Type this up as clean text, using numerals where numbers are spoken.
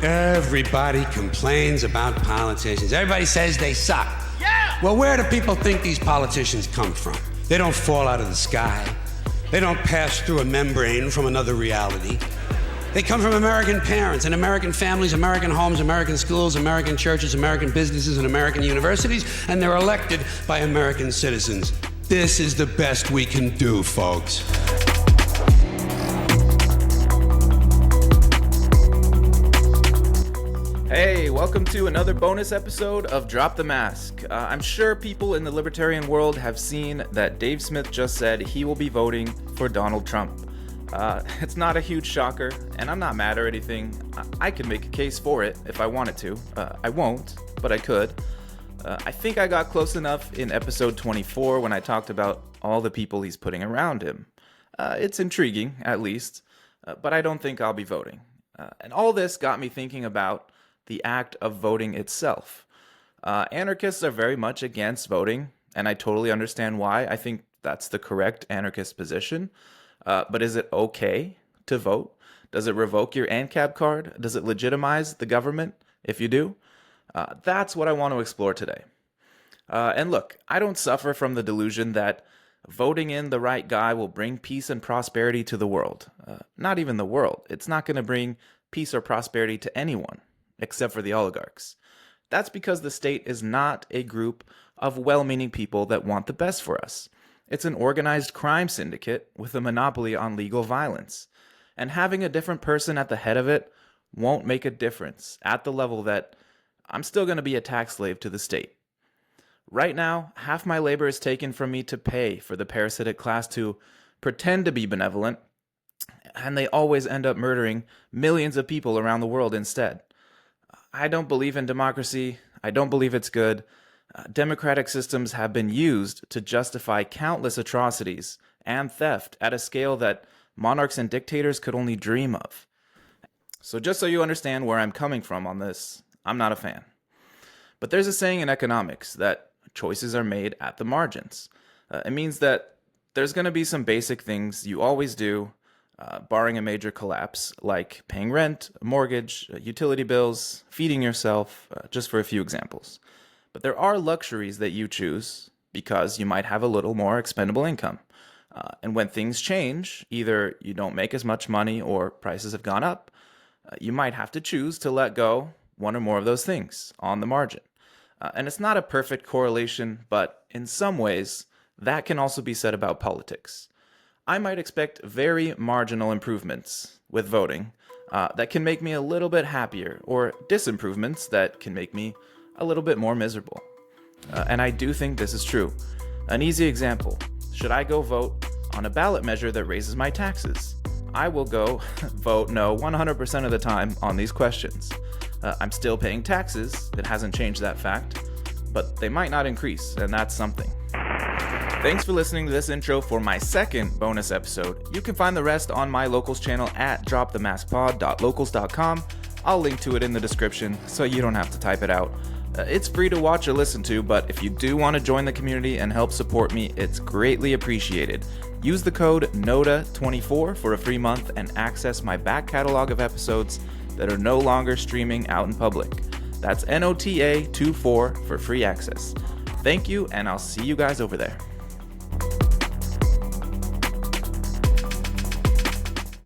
Everybody complains about politicians. Everybody says they suck. Yeah! Well, where do people think these politicians come from? They don't fall out of the sky. They don't pass through a membrane from another reality. They come from American parents and American families, American homes, American schools, American churches, American businesses, and American universities, and they're elected by American citizens. This is the best we can do, folks. Hey, welcome to another bonus episode of Drop the Mask. I'm sure people in the libertarian world have seen that Dave Smith just said he will be voting for Donald Trump. It's not a huge shocker, and I'm not mad or anything. I could make a case for it if I wanted to. I won't, but I could. I think I got close enough in episode 24 when I talked about all the people he's putting around him. It's intriguing, at least, but I don't think I'll be voting. And all this got me thinking about the act of voting itself. Anarchists are very much against voting, and I totally understand why. I think that's the correct anarchist position. But is it okay to vote? Does it revoke your ANCAP card? Does it legitimize the government if you do? That's what I want to explore today. And look, I don't suffer from the delusion that voting in the right guy will bring peace and prosperity to the world. Not even the world. It's not going to bring peace or prosperity to anyone, except for the oligarchs. That's because the state is not a group of well-meaning people that want the best for us. It's an organized crime syndicate with a monopoly on legal violence. And having a different person at the head of it won't make a difference at the level that I'm still going to be a tax slave to the state. Right now, half my labor is taken from me to pay for the parasitic class to pretend to be benevolent, and they always end up murdering millions of people around the world instead. I don't believe in democracy. I don't believe it's good. Democratic systems have been used to justify countless atrocities and theft at a scale that monarchs and dictators could only dream of. So just so you understand where I'm coming from on this, I'm not a fan. But there's a saying in economics that choices are made at the margins. It means that there's going to be some basic things you always do, barring a major collapse, like paying rent, a mortgage, utility bills, feeding yourself, just for a few examples. But there are luxuries that you choose because you might have a little more expendable income. And when things change, either you don't make as much money or prices have gone up, you might have to choose to let go one or more of those things on the margin. And it's not a perfect correlation, but in some ways, that can also be said about politics. I might expect very marginal improvements with voting that can make me a little bit happier, or disimprovements that can make me a little bit more miserable. And I do think this is true. An easy example, should I go vote on a ballot measure that raises my taxes? I will go vote no 100% of the time on these questions. I'm still paying taxes, it hasn't changed that fact, but they might not increase, and that's something. Thanks for listening to this intro for my second bonus episode. You can find the rest on my Locals channel at dropthemaskpod.locals.com. I'll link to it in the description so you don't have to type it out. It's free to watch or listen to, but if you do want to join the community and help support me, it's greatly appreciated. Use the code NOTA24 for a free month and access my back catalog of episodes that are no longer streaming out in public. That's NOTA24 for free access. Thank you, and I'll see you guys over there.